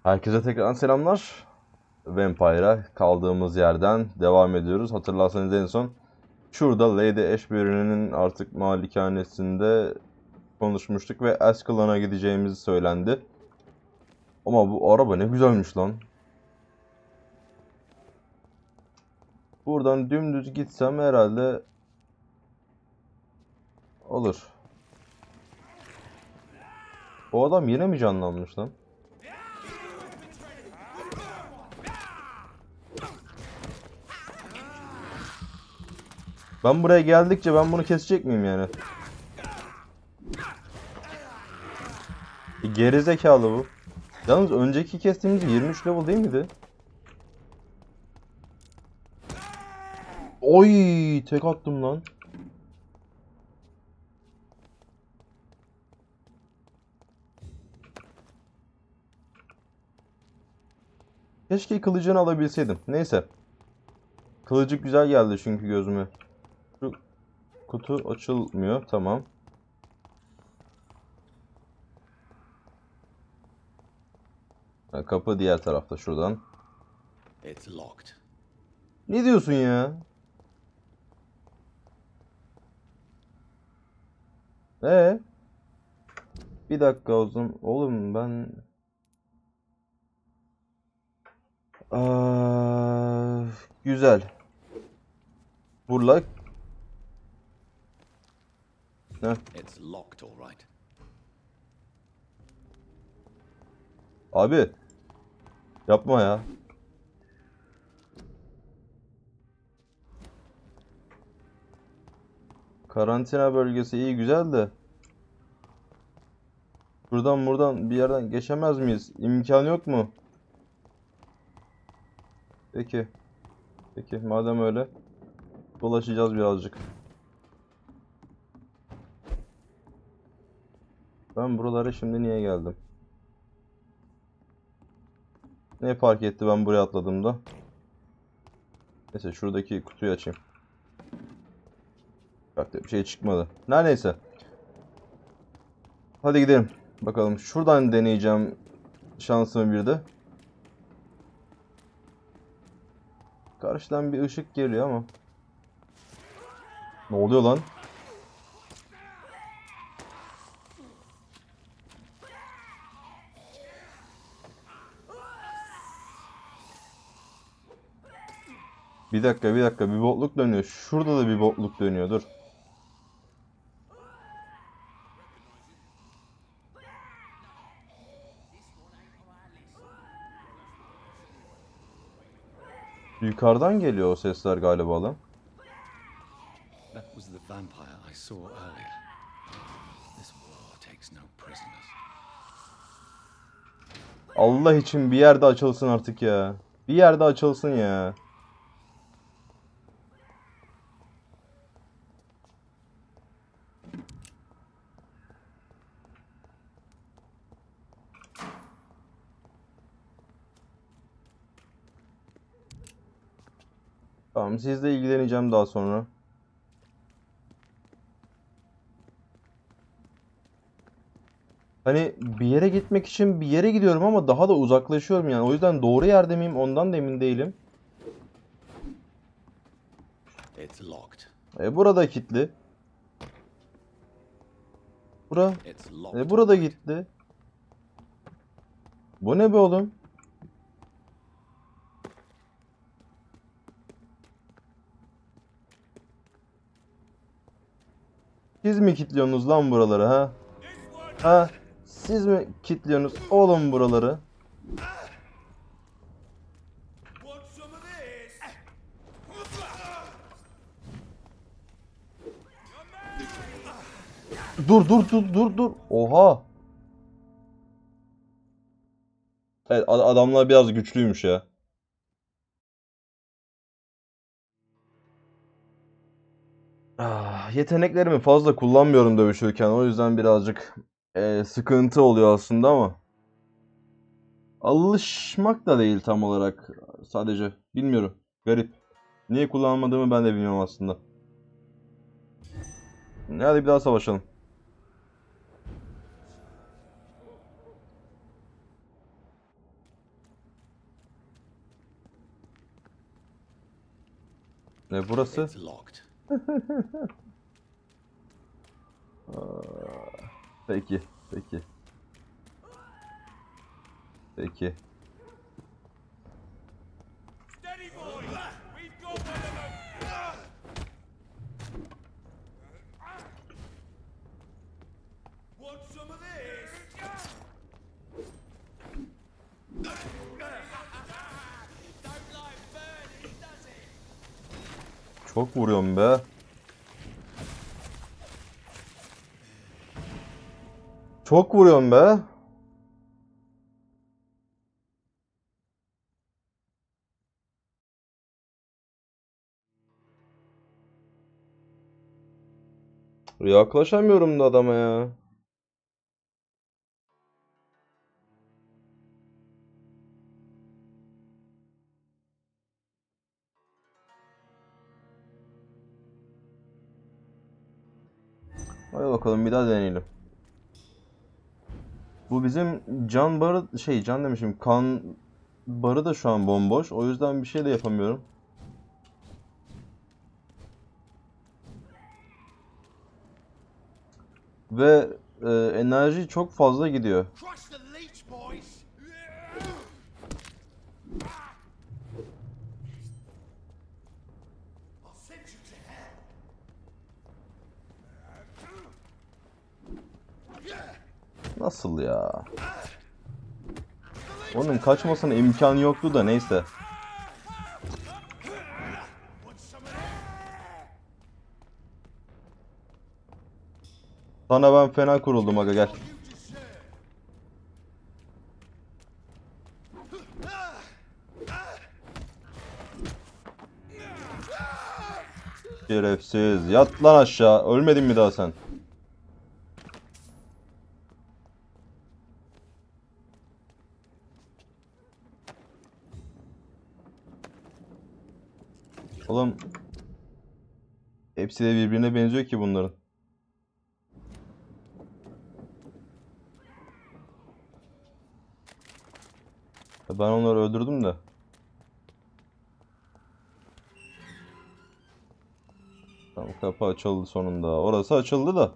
Herkese tekrardan selamlar. Vampyre'a kaldığımız yerden devam ediyoruz. Hatırlarsanız en son şurada Lady Ashbury'nin artık malikanesinde konuşmuştuk ve Ascalon'a gideceğimiz söylendi. Ama bu araba ne güzelmiş lan. Buradan dümdüz gitsem herhalde olur. O adam yine mi canlanmış lan? Ben buraya geldikçe ben bunu kesecek miyim yani? Geri zekalı bu. Yalnız önceki kestiğimiz 23 level değil miydi? Oy, tek attım lan. Keşke kılıcını alabilseydim. Neyse. Kılıcık güzel geldi çünkü gözüme. Şu kutu açılmıyor. Tamam. Ha, kapı diğer tarafta şuradan. Ne diyorsun ya? Ee? Bir dakika o zaman. Oğlum ben... Güzel. Burla. Heh. Abi. Yapma ya. Karantina bölgesi iyi güzel de. Buradan bir yerden geçemez miyiz? İmkan yok mu? Peki. Peki madem öyle. Dolaşacağız birazcık. Ben buralara şimdi niye geldim? Ne fark etti ben buraya atladığımda? Neyse şuradaki kutuyu açayım. Bak bir şey çıkmadı. Neyse. Hadi gidelim. Bakalım şuradan deneyeceğim şansımı bir de. Karşıdan bir ışık geliyor ama. Ne oluyor lan? Bir dakika bir botluk dönüyor. Şurada da bir botluk dönüyor, dur. Yukarıdan geliyor o sesler galiba lan. That was the vampire I saw earlier. This war takes no prisoners. Allah için bir yerde açılsın artık ya. Bir yerde açılsın ya. Tamam, sizle ilgileneceğim daha sonra. Hani bir yere gitmek için bir yere gidiyorum ama daha da uzaklaşıyorum yani. O yüzden doğru yerde miyim ondan da emin değilim. It's locked. Burada kilitli. It's locked. Burada gitti. Bu ne be oğlum? Siz mi kilitliyorsunuz lan buraları ha? Ha? Siz mi kilitliyorsunuz oğlum buraları? Dur. Oha. Evet, adamlar biraz güçlüymüş ya. Yeteneklerimi fazla kullanmıyorum dövüşürken. O yüzden birazcık sıkıntı oluyor aslında ama. Alışmak da değil tam olarak. Sadece bilmiyorum. Garip. Niye kullanmadığımı ben de bilmiyorum aslında. Hadi bir daha savaşalım. Ne burası? It's locked. Peki, peki. Peki. Steady, boys! We've got one of them! Want some of this? Don't like birdies, does it? Çok vuruyorum be. Çok vuruyorum be. Yaklaşamıyorum da adama ya. Hadi bakalım bir daha deneyelim. Bu bizim can barı can demişim, kan barı da şu an bomboş. O yüzden bir şey de yapamıyorum. Ve enerji çok fazla gidiyor. Crush the leech, boys! I'll send you to hell! Nasıl ya? Onun kaçmasına imkanı yoktu da neyse. Want some of that? Sana ben fena kuruldum aga, gel. You deserve! Şerefsiz. Yat lan aşağı. Ölmedin mi daha sen? Oğlum. Hepsi de birbirine benziyor ki bunların. Ben onları öldürdüm de. Tamam, kapı açıldı sonunda. Orası açıldı da.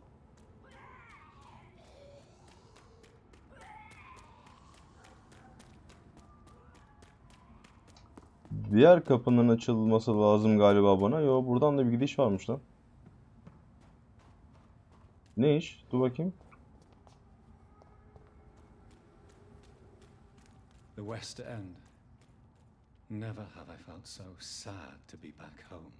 Diğer kapının açılması lazım galiba bana. Yo, buradan da bir gidiş varmış lan. Ne iş? Dur bakayım. The West End. Never have I felt so sad to be back home.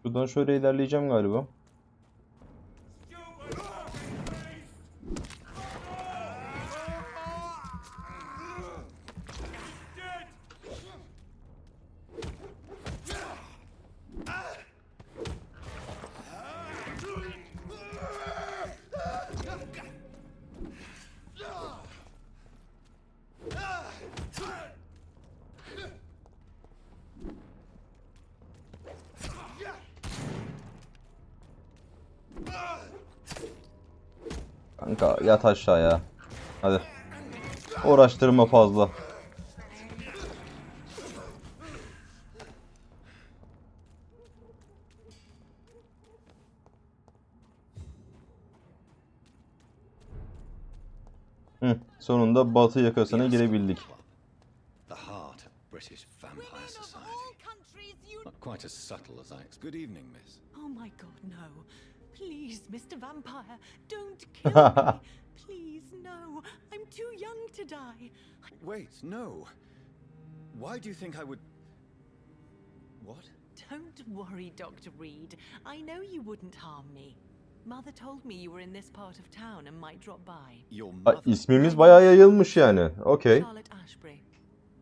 Buradan şöyle ilerleyeceğim galiba. Kanka yat aşağıya. Hadi. Uğraştırma fazla. Sonunda Batı yakasına girebildik. The heart of British vampire society. Not quite as subtle as I expected. Good evening, miss. Oh my god, no. Please, Mr. Vampire, don't kill me. Please, no. I'm too young to die. Wait, no. Why do you think I would... What? Don't worry, Dr. Reed. I know you wouldn't harm me. Mother told me you were in this part of town and might drop by. Your Ay, mother... ismimiz bayağı yayılmış yani. Okey. Charlotte Ashbury.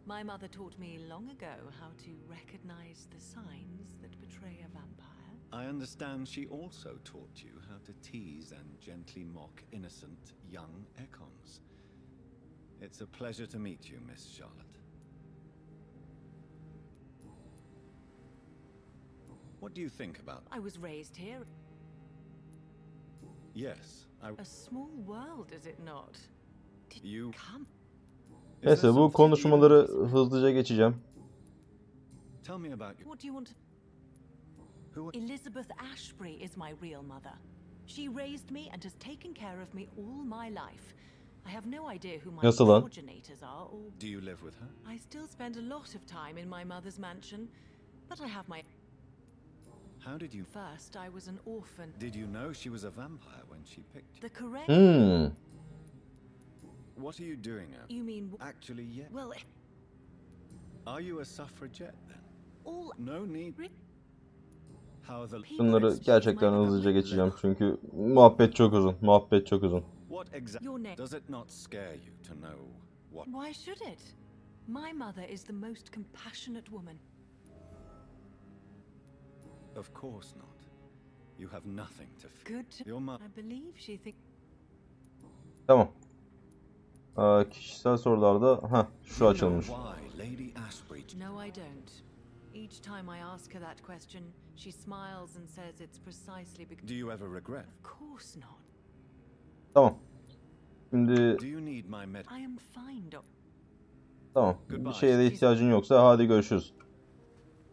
My mother taught me long ago how to recognize the signs that betray a vampire. I understand she also taught you how to tease and gently mock innocent young econs. It's a pleasure to meet you, Miss Charlotte. What do you think about... I was raised here. Yes, A small world, is it not? Did You- come? Neyse bu konuşmaları hızlıca geçeceğim. Tell me about you. What do you want? Elizabeth Ashbury is my real mother. She raised me and has taken care of me all my life. I have no idea who my Nasıl lan? progenitors are or... Do you live with her? I still spend a lot of time in my mother's mansion, but I have my... How did you... First, I was an orphan. Did you know she was a vampire when she picked you? The correct... What are you doing now? You mean... Actually, yeah. Well, Are you a suffragette then? all... No need. How the... Bunları gerçekten hızlıca geçeceğim çünkü muhabbet çok uzun. Muhabbet çok uzun. What exactly... Your name... Does it not scare you to know what... Why should it? My mother is the most compassionate woman. Of course not. You have nothing to fear. Good. Your mother... I believe she thinks... Tamam. Kişisel sorularda şu açılmış. Why Lady Ashbury... No, I don't. Each time I ask her that question, she smiles and says it's precisely because... Do you ever regret? Of course not. Tamam. Şimdi Do you need my med... I am fine, Doc. tamam. Bir şeye de ihtiyacın yoksa hadi görüşürüz.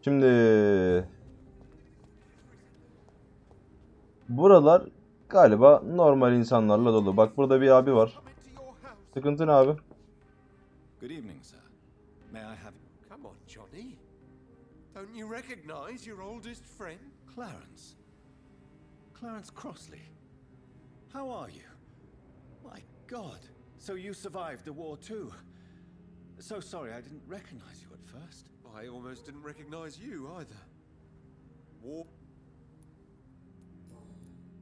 Şimdi buralar galiba normal insanlarla dolu. Bak burada bir abi var. Sıkıntı ne abi? Good evening, sir. May I have... Come on, Johnny. Don't you recognize your oldest friend? Clarence. Clarence Crossley. How are you? My God. So you survived the war too. So sorry I didn't recognize you at first. I almost didn't recognize you either. War.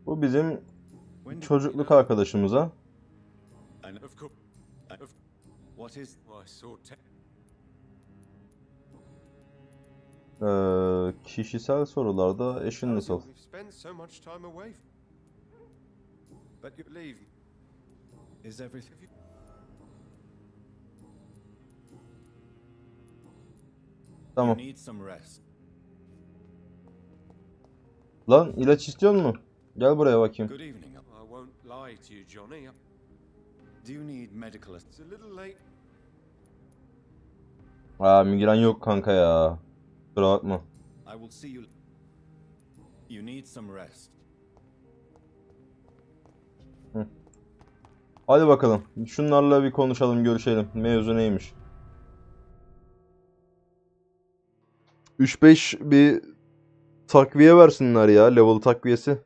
Bu bizim When did... çocukluk arkadaşımıza. And of course... What is... I saw Kişisel sorularda eşin nasıl? We've spent so much time away. But you Leave. Is everything... Tamam. You need some rest. Lan ilaç istiyor musun? Gel buraya bakayım. Good evening. I won't lie to you, Johnny. Do you need medical It's assistance? a little late. Migren yok kanka ya. Kusura bakma. I will see you... You need some rest. Hadi bakalım. Şunlarla bir konuşalım, görüşelim. Mevzu neymiş? 3-5 bir takviye versinler ya. Level takviyesi.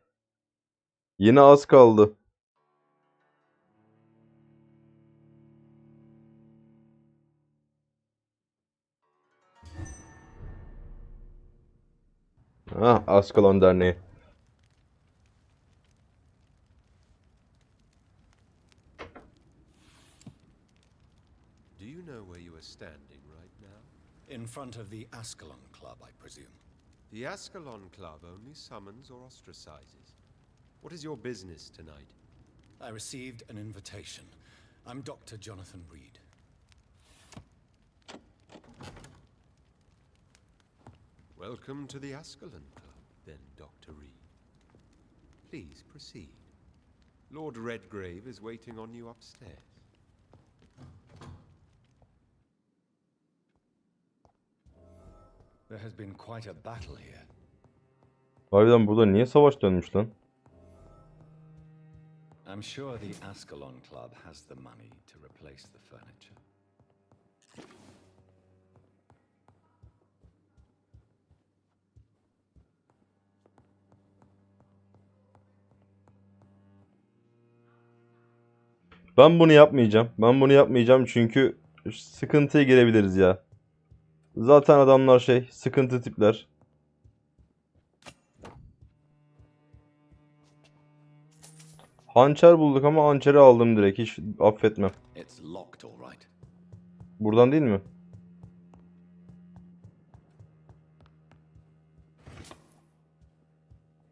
Yine az kaldı. Ascalon Derneği. Do you know where you are standing right now? In front of the Ascalon Club, I presume. The Ascalon Club only summons or ostracizes. What is your business tonight? I received an invitation. I'm Dr. Jonathan Reed. Welcome to the Ascalon Club, then, Dr. Reed. Please proceed. Lord Redgrave is waiting on you upstairs. There has been quite a battle here. Harbiden burada niye savaş dönmüş lan? I'm sure the Ascalon Club has the money to replace the furniture. Ben bunu yapmayacağım. Ben bunu yapmayacağım çünkü sıkıntıya girebiliriz ya. Zaten adamlar sıkıntı tipler. Hançer bulduk ama hançeri aldım direkt. Hiç affetmem. It's locked, all right. Buradan değil mi?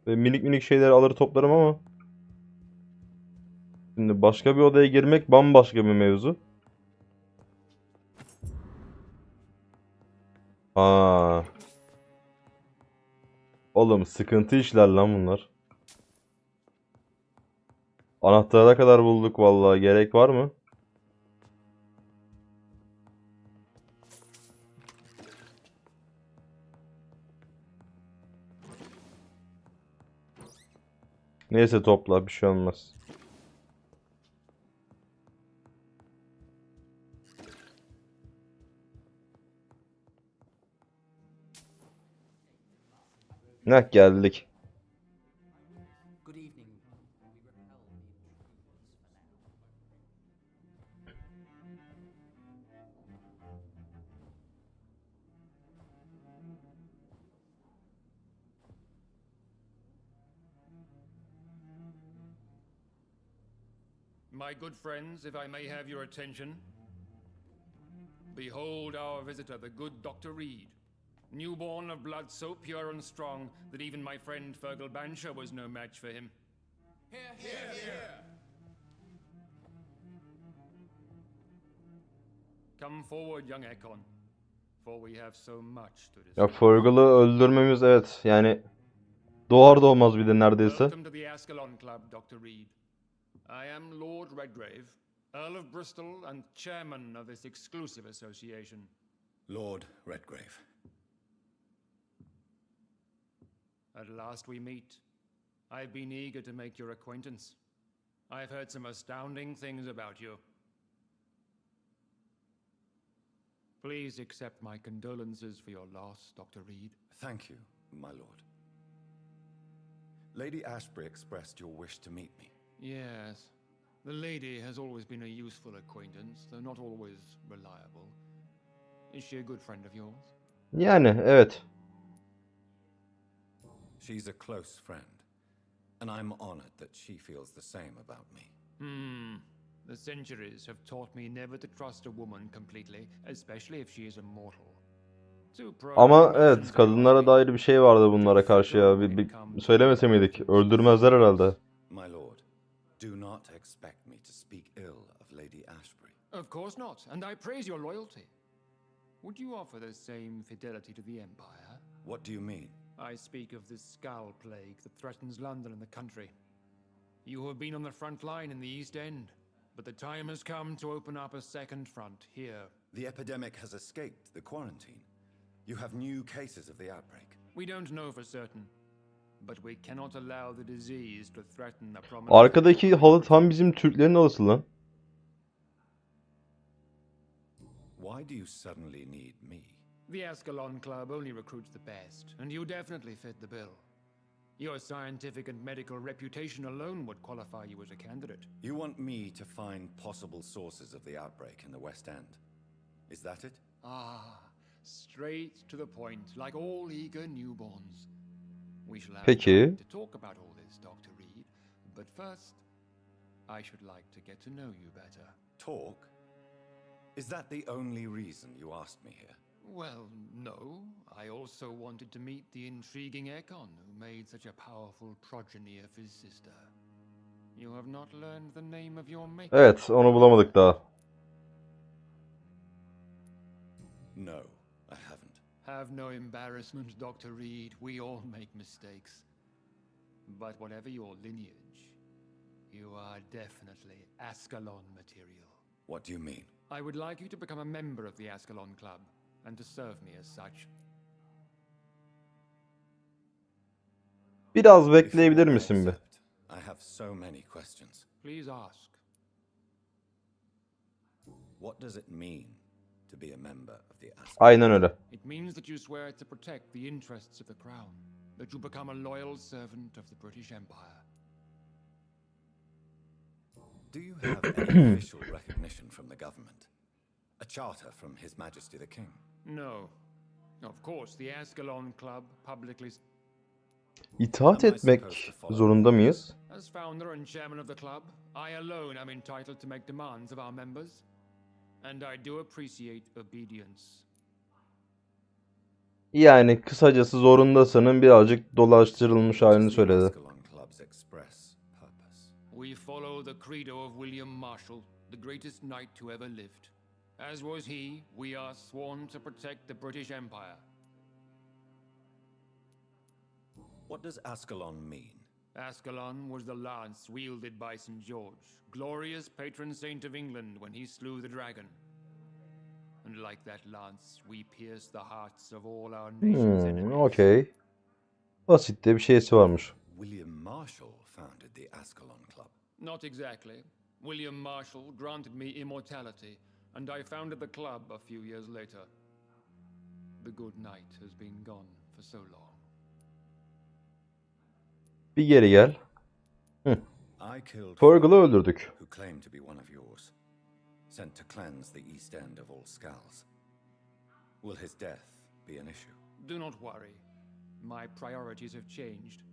Ve minik minik şeyleri alır toplarım ama. Şimdi başka bir odaya girmek bambaşka bir mevzu. Oğlum sıkıntı işler lan bunlar. Anahtara kadar bulduk vallahi. Gerek var mı? Neyse topla, bir şey olmaz. Ne geldik. Good evening. My good friends, if I may have your attention. Behold our visitor, the good Dr. Reed. Newborn of blood so pure and strong that even my friend Fergal Bansher was no match for him. Come forward, young Ekon, for we have so much to Ya discuss. Fergal'ı öldürmemiz, evet, yani doğar doğmaz bir de neredeyse. Welcome to the Ascalon Club, Dr. Reed. I am Lord Redgrave, Earl of Bristol and chairman of this exclusive association. Lord Redgrave. At last we meet. I've been eager to make your acquaintance. I've heard some astounding things about you. Please accept my condolences for your loss, Dr. Reed. Thank you, my lord. Lady Ashbury expressed your wish to meet me. Yes, the lady has always been a useful acquaintance, though not always reliable. Is she a good friend of yours? Yani evet. She's a close friend, and I'm honored that she feels the same about me. The centuries have taught me never to trust a woman completely, especially if she is a mortal. Too prone to Ama emotions, evet, they kadınlara must be. dair bir şey vardı bunlara karşı ya. Bir söylemese miydik? Öldürmezler herhalde. My lord, do not expect me to speak ill of Lady Ashbury. Of course not, and I praise your loyalty. Would you offer the same fidelity to the Empire? What do you mean? I speak of the Skull Plague that threatens London and the country. You have been on the front line in the East End, but the time has come to open up a second front here. The epidemic has escaped the quarantine. You have new cases of the outbreak. We don't know for certain, but we cannot allow the disease to threaten the prominent... Arkadaki halı tam bizim Türklerin halısı lan. Why do you suddenly need me? The Ascalon Club only recruits the best, and you definitely fit the bill. Your scientific and medical reputation alone would qualify you as a candidate. You want me to find possible sources of the outbreak in the West End. Is that it? Straight to the point, like all eager newborns. We shall have Peki. time to talk about all this, Dr. Reed. But first, I should like to get to know you better. Talk? Is that the only reason you asked me here? Well, no. I also wanted to meet the intriguing Ekon, who made such a powerful progeny of his sister. You have not learned the name of your maker? Evet, onu bulamadık daha. No, I haven't. Have no embarrassment, Dr. Reed. We all make mistakes. But whatever your lineage, you are definitely Ascalon material. What do you mean? I would like you to become a member of the Ascalon Club, and to serve me as such. Biraz bekleyebilir Before I misin bir? accept, I have so many questions. Please ask. What does it mean to be a member of the Ascalon? Aynen öyle. It means that you swear to protect the interests of the Crown, that you become a loyal servant of the British Empire. Do you have any official recognition from the government? A charter from His Majesty the King? No. Of course, the Ascalon Club publicly... İtaat etmek zorunda mıyız? As founder and chairman of the club, I alone am entitled to make demands of our members. And I do appreciate obedience. Yani kısacası zorundasının birazcık dolaştırılmış halini What is the söyledi. Ascalon Club's express purpose? We follow the credo of William Marshall, the greatest knight who ever lived. As was he, we are sworn to protect the British Empire. What does Ascalon mean? Ascalon was the lance wielded by St. George, glorious patron saint of England when he slew the dragon. And like that lance, we pierce the hearts of all our nation's enemies. Okey. Basit de bir şeysi varmış. William Marshall founded the Ascalon Club. Not exactly. William Marshall granted me immortality, and I founded the club a few years later. The good knight has been gone for so long. Bir geri gel. I killed Fergal'ı öldürdük. who claimed to be one of yours, sent to cleanse the east end of all skulls. Will his death be an issue? Do not worry. My priorities have changed.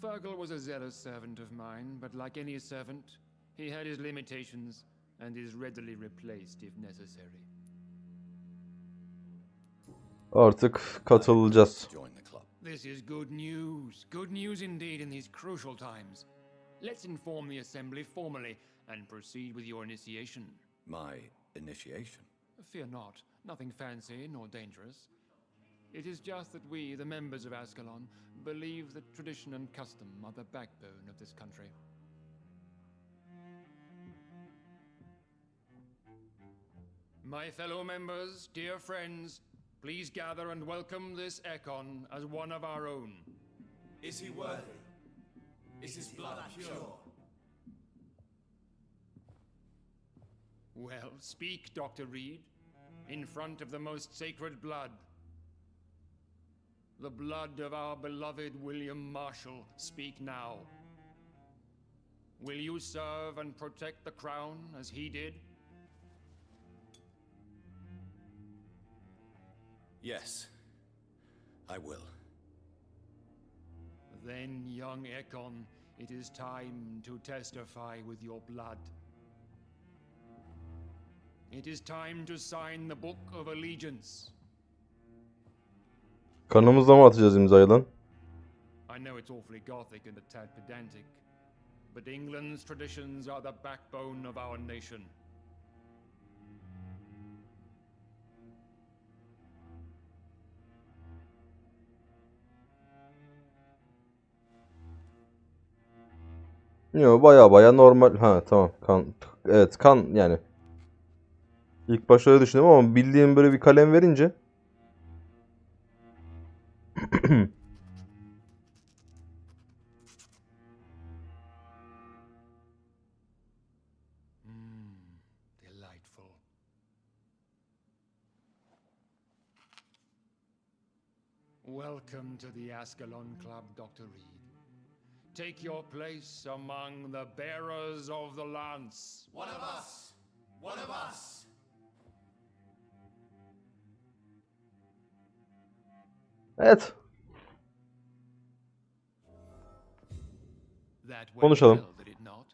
Fergal was a zealous servant of mine, but like any servant, he had his limitations and is readily replaced if necessary. Artık katılacağız. Join the club. This is good news. Good news indeed in these crucial times. Let's inform the assembly formally and proceed with your initiation. My initiation? Fear not. Nothing fancy nor dangerous. It is just that we, the members of Ascalon, believe that tradition and custom are the backbone of this country. My fellow members, dear friends, please gather and welcome this Ekon as one of our own. Is he worthy? Is his blood pure? Well, speak, Dr. Reed, in front of the most sacred blood. The blood of our beloved William Marshall, speak now. Will you serve and protect the crown as he did? Yes, I will. Then, young Ekon, it is time to testify with your blood. It is time to sign the Book of Allegiance. Kanımızla mı atacağız imzayı lan? I know it's awfully gothic and a tad pedantic, but England's traditions are the backbone of our nation. Yok, baya normal. Ha tamam, kan. Evet, kan yani. İlk başta öyle düşündüm ama bildiğim böyle bir kalem verince. Delightful. Welcome to the Ascalon Club, Dr. Reed. Take your place among the bearers of the lance. One of us! One of us! Evet. That went Konuşalım. well, did it not?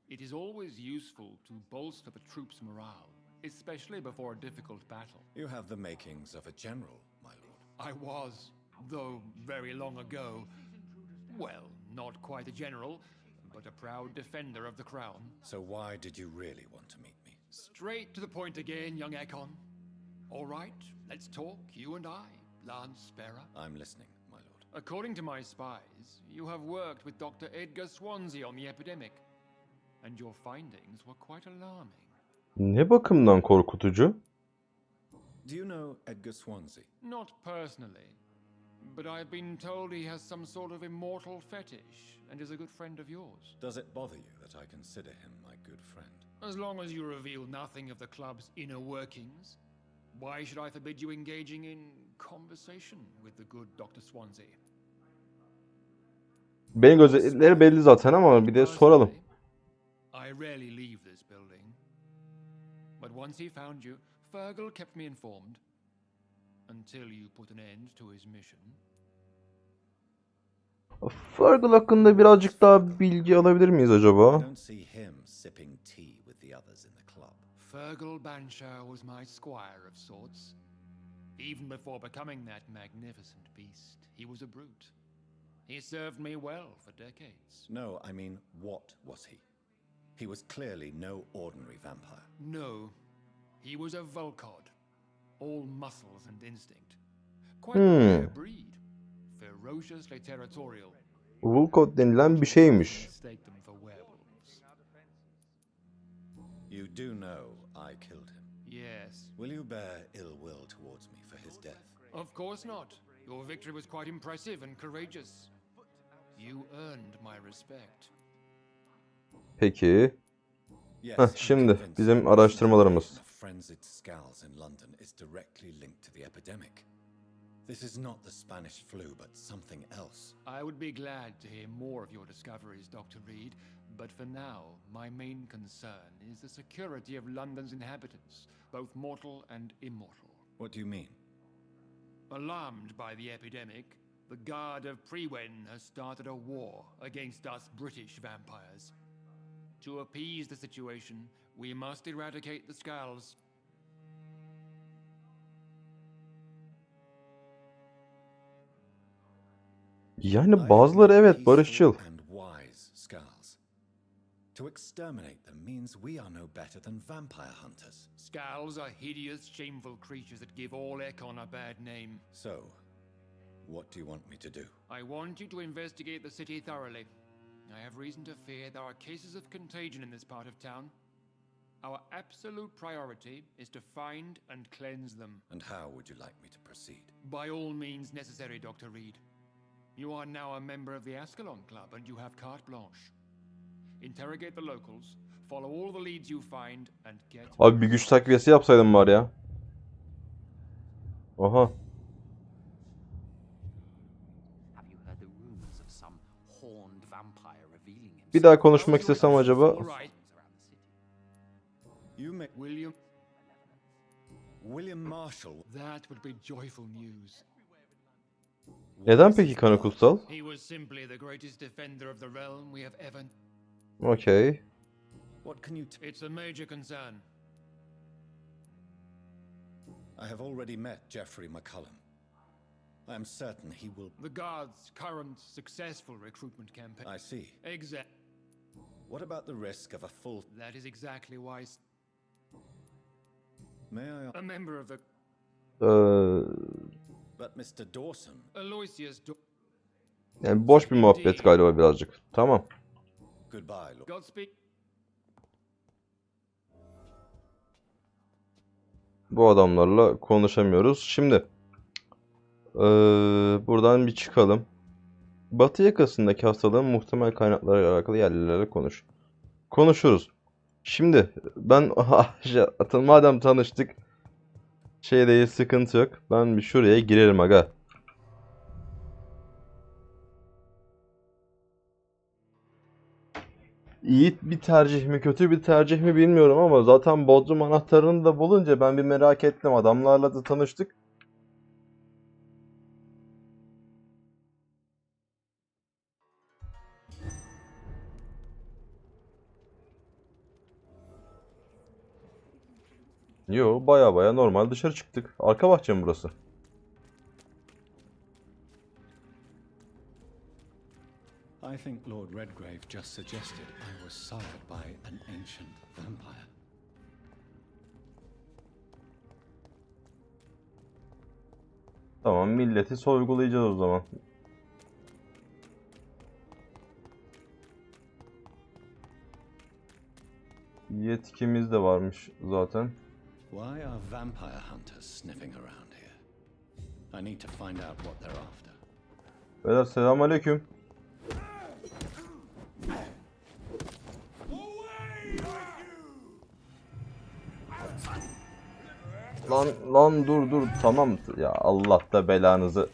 It is always useful to bolster the troops' morale, especially before a difficult battle. You have the makings of a general, my lord. I was, though very long ago, well, not quite a general, but a proud defender of the crown. So why did you really want to meet me? Straight to the point again, young Ekon. All right, let's talk, you and I, Lance Bearer. I'm listening, my lord. According to my spies, you have worked with Dr. Edgar Swansea on the epidemic, and your findings were quite alarming. Ne bakımdan korkutucu? Do you know Edgar Swansea? Not personally, but I've been told he has some sort of immortal fetish and is a good friend of yours. Does it bother you that I consider him my good friend? As long as you reveal nothing of the club's inner workings, why should I forbid you engaging in conversation with the good Dr. Swansea? Benim özellikleri belli zaten ama bir de soralım. I rarely leave this building. But once he found you, Fergal kept me informed. Until you put an end to his mission. Fergal hakkında birazcık daha bilgi alabilir miyiz I acaba? don't see him sipping tea with the others in the club. Fergal Bansher was my squire of sorts. Even before becoming that magnificent beast, he was a brute. He served me well for decades. No, I mean, what was he? He was clearly no ordinary vampire. No, he was a Volcod. All muscles and instinct. Quite a rare breed. Ferociously territorial. Vulkot denilen bir şeymiş. Mistake them for werewolves. You do know I killed him. Yes. Will you bear ill will towards me for his death? Of course not. Your victory was quite impressive and courageous. You earned my respect. Peki. Yes, Heh, I'm şimdi convinced bizim that araştırmalarımız. the frenzied scowls in London is directly linked to the epidemic. This is not the Spanish flu, but something else. I would be glad to hear more of your discoveries, Dr. Reed, but for now, my main concern is the security of London's inhabitants, both mortal and immortal. What do you mean? Alarmed by the epidemic, the Guard of Prewen has started a war against us British vampires. To appease the situation, we must eradicate the Skulls. Yani bazıları evet barışçıl. And wise scowls. To exterminate them means we are no better than vampire hunters. Skulls are hideous, shameful creatures that give all Ekon a bad name. So, what do you want me to do? I want you to investigate the city thoroughly. I have reason to fear there are cases of contagion in this part of town. Our absolute priority is to find and cleanse them. And how would you like me to proceed? By all means necessary, Dr. Reed. You are now a member of the Ascalon Club and you have carte blanche. Interrogate the locals, follow all the leads you find and get... Abi bir güç takviyesi yapsaydım var ya. Aha. Have you heard the rumors of some horned vampire revealing himself? Bir daha konuşmak istesem acaba? All right. You make William Marshall. That would be joyful news. Neden peki kanı kutsal? He was simply the greatest defender of the realm we have ever... Okay. What can you It's a major concern. I have already met Geoffrey McCullum. I am certain he will... The Guard's current successful recruitment campaign... I see. What about the risk of a full... That is exactly why... May I... A member of the... But Mr. Dawson... Aloysius... Yani boş bir muhabbet galiba birazcık. Tamam. Goodbye, Lord. Godspeed. Bu adamlarla konuşamıyoruz. Şimdi buradan bir çıkalım. Batı yakasındaki hastalığın muhtemel kaynaklarıyla alakalı yerlilerle konuşuruz. Şimdi ben madem tanıştık, şey değil, sıkıntı yok. Ben bir şuraya girerim aga. İyi bir tercih mi kötü bir tercih mi bilmiyorum ama zaten Bodrum anahtarını da bulunca ben bir merak ettim. Adamlarla da tanıştık. Yo, baya normal dışarı çıktık. Arka bahçe mi burası? I think Lord Redgrave just suggested I was sired by an ancient vampire. Tamam, milleti sorgulayacağız o zaman. Yetkimiz de varmış zaten. Why are vampire hunters sniffing around here? I need to find out what they're after. Beyler selamünaleyküm. Lan dur tamam ya, Allah da belanızı.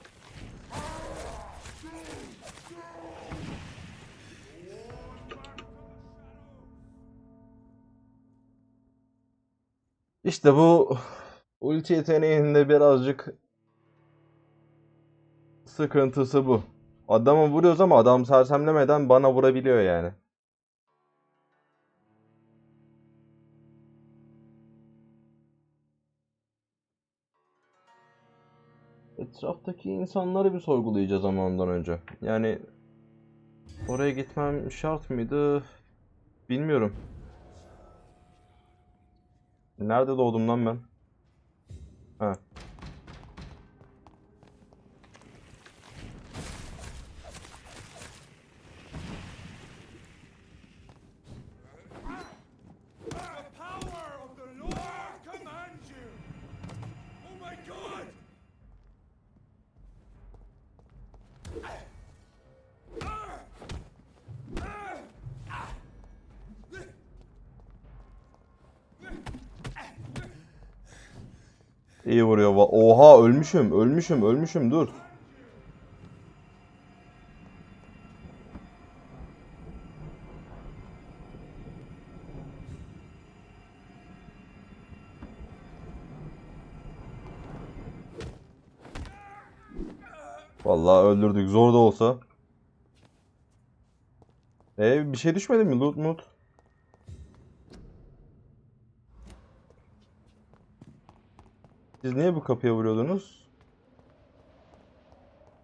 İşte bu ulti yeteneğinde birazcık sıkıntısı bu. Adamı vuruyoruz ama adam sersemlemeden bana vurabiliyor yani. Etraftaki insanları bir sorgulayacağız ama ondan önce. Yani oraya gitmem şart mıydı? Bilmiyorum. Nerede doğdum lan ben? Ha. The power of the Lord commands you! Oh my God! İyi vuruyor. Oha ölmüşüm dur. Vallahi öldürdük zor da olsa. Bir şey düşmedi mi? Loot mut. Siz niye bu kapıya vuruyordunuz?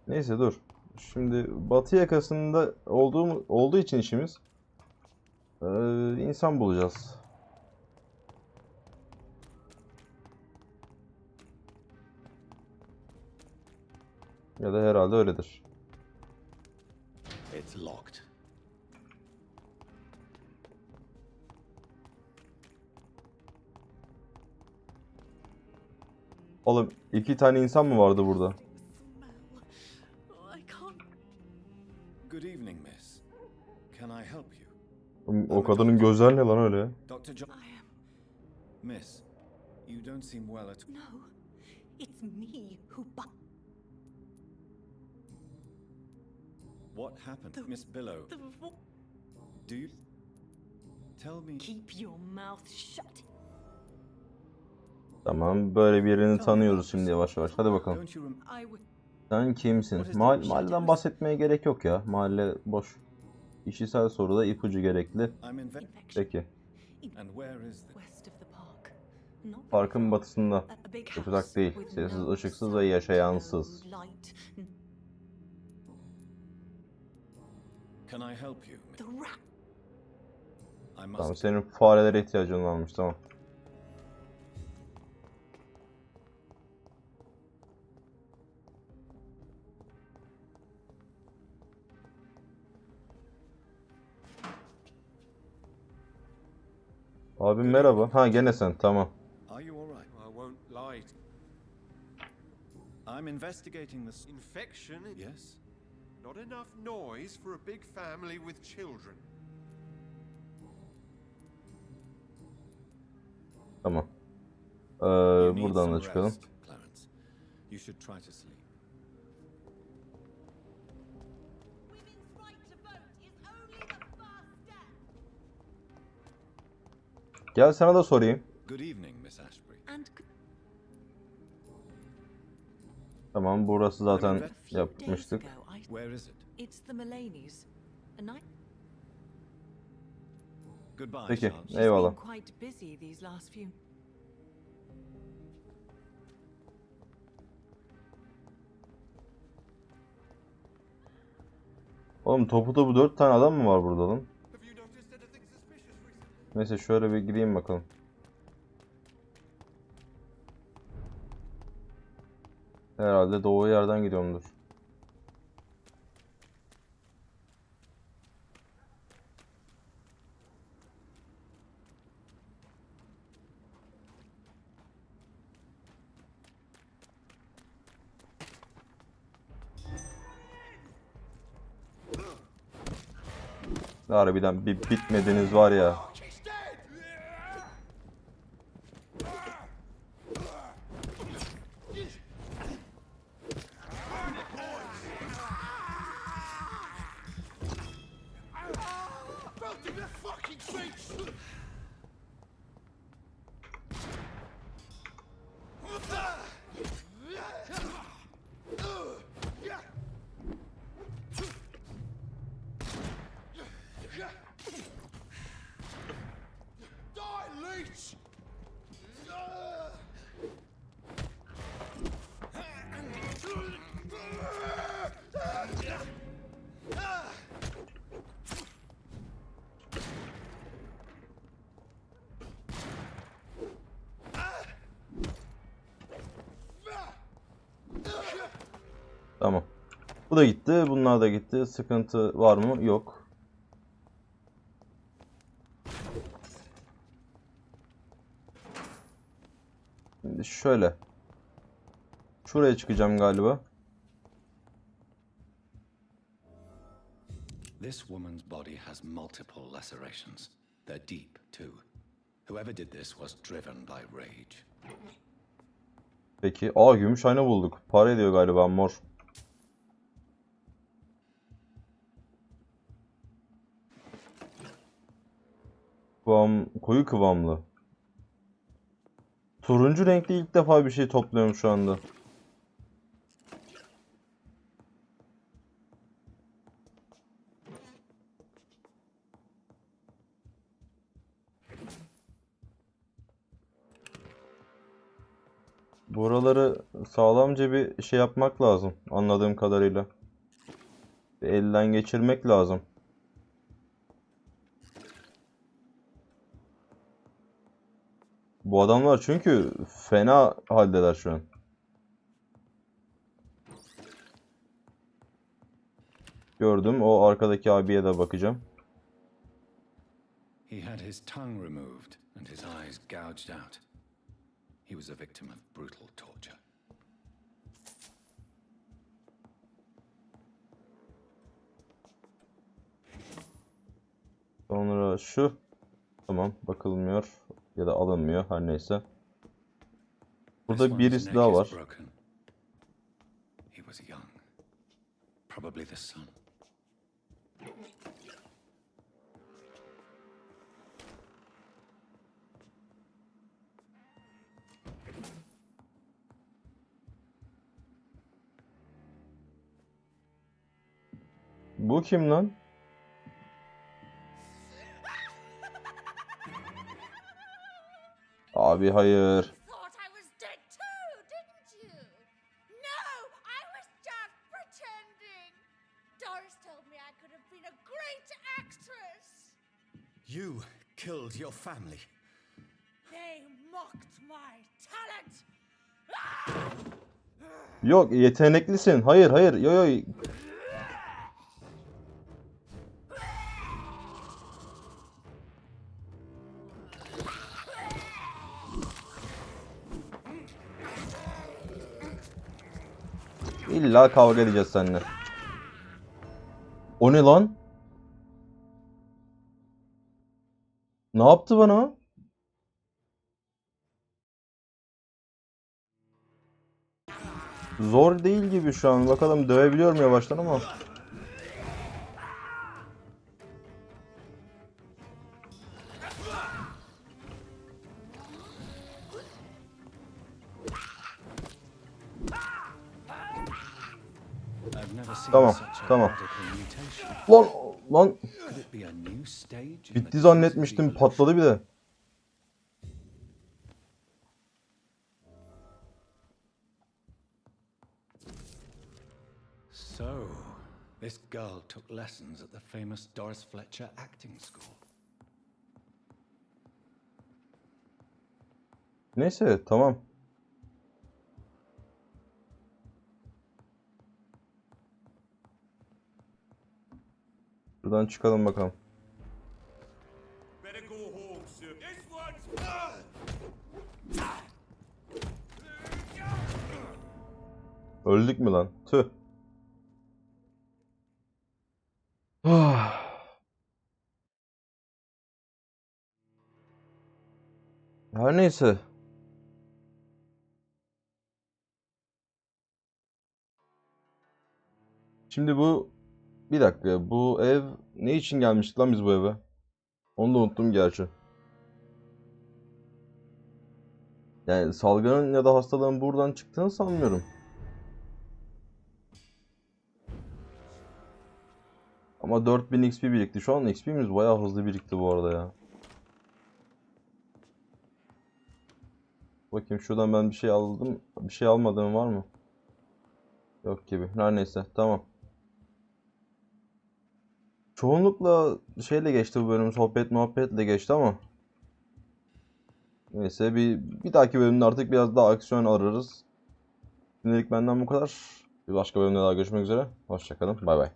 Neyse dur. Şimdi batı yakasında olduğu için işimiz insan bulacağız. Ya da herhalde öyledir. It's locked. Oğlum 2 tane insan mı vardı burada? I can't. Good evening, miss. Can I help you? O kadının gözler ne lan öyle? Dr. John. I am. Miss, you don't seem well at all. No, it's me who What happened? Miss Billow, do you... Tell me... Keep your mouth shut. Tamam böyle birini tanıyoruz şimdi yavaş yavaş. Hadi bakalım. Don't you I would. Sen kimsin? Mahalleden bahsetmeye gerek yok ya. Mahalle boş. Kişisel soruda ipucu gerekli. I'm in... Peki. And where is the... West of the park. Not Parkın batısında. a big Çok house uzak değil. with Sessiz, no ışıksız ve sound, yaşayansız. no light. Can I help you? The rat. I must... Tamam senin farelere ihtiyacın varmış tamam. Abim merhaba. Ha gene sen tamam. Are you all right? I won't lie. I'm investigating this... Infection? Yes? Not enough noise for a big family with children. Tamam. You need Buradan da some çıkalım. rest, Clarence. You should try to sleep. Women's right to vote is only the first step. Gel sana da sorayım. Good evening, Miss Ashbury. And Tamam burası zaten days yapmıştık. ago, Where is it? it's the Mullaneys. A night. Goodbye, Peki, Charles. She's eyvallah. been quite busy these last few. Oğlum topu 4 tane adam mı var burada lan? Have you noticed anything suspicious recently? Neyse şöyle bir gideyim bakalım. Herhalde doğu yerden gidiyorumdur. Harbiden bir bitmediniz var ya. She's dead! Fell to their fucking face! Die, leech! Tamam. Bu da gitti. Bunlar da gitti. Sıkıntı var mı? Yok. Şimdi şöyle. Şuraya çıkacağım galiba. This woman's body has multiple lacerations. They're deep, too. Whoever did this was driven by rage. Peki. Aa, gümüş ayna bulduk. Para ediyor galiba mor. Koyu kıvamlı. Turuncu renkli ilk defa bir şey topluyorum şu anda. Buraları sağlamca bir şey yapmak lazım anladığım kadarıyla. Bir elden geçirmek lazım. Bu adamlar çünkü fena haldeler şu an. Gördüm. O arkadaki abiye de bakacağım. He had his tongue removed and his eyes gouged out. He was a victim of brutal torture. Sonra şu. Tamam, bakılmıyor ya da alınmıyor, her neyse. Burada birisi daha var. He was young. Probably the son. Bu kim lan? Abi hayır. Thought I was dead too, didn't you? No, I was just pretending. Doris told me I could have been a great actress. You killed your family. They mocked my talent. Yok, yeteneklisin. Hayır hayır. Yo yo. İlla kavga edeceğiz seninle. O ne lan? Ne yaptı bana? Zor değil gibi şu an. Bakalım dövebiliyorum yavaştan ama. I've never seen Tamam, such a tamam. radical mutation. Lan. Could it be a new stage in the Bitti zannetmiştim. Patladı bir de. So, this girl took lessons at the famous Doris Fletcher acting school. Neyse, tamam. Buradan çıkalım bakalım. Better go home, sir. This one's... Öldük mü lan? Tüh. Her neyse. Şimdi bir dakika, bu ev ne için gelmiştik lan biz bu eve? Onu da unuttum gerçi. Yani salgının ya da hastalığın buradan çıktığını sanmıyorum. Ama 4000 XP birikti. Şu an XP'miz bayağı hızlı birikti bu arada ya. Bakayım şuradan ben bir şey aldım. Bir şey almadığım var mı? Yok gibi. Her neyse. Tamam. Çoğunlukla şeyle geçti bu bölüm. Sohbet muhabbetle geçti ama. Neyse bir dahaki bölümde artık biraz daha aksiyon ararız. Şimdilik benden bu kadar. Bir başka bölümde daha görüşmek üzere. Hoşça kalın. Bay bay.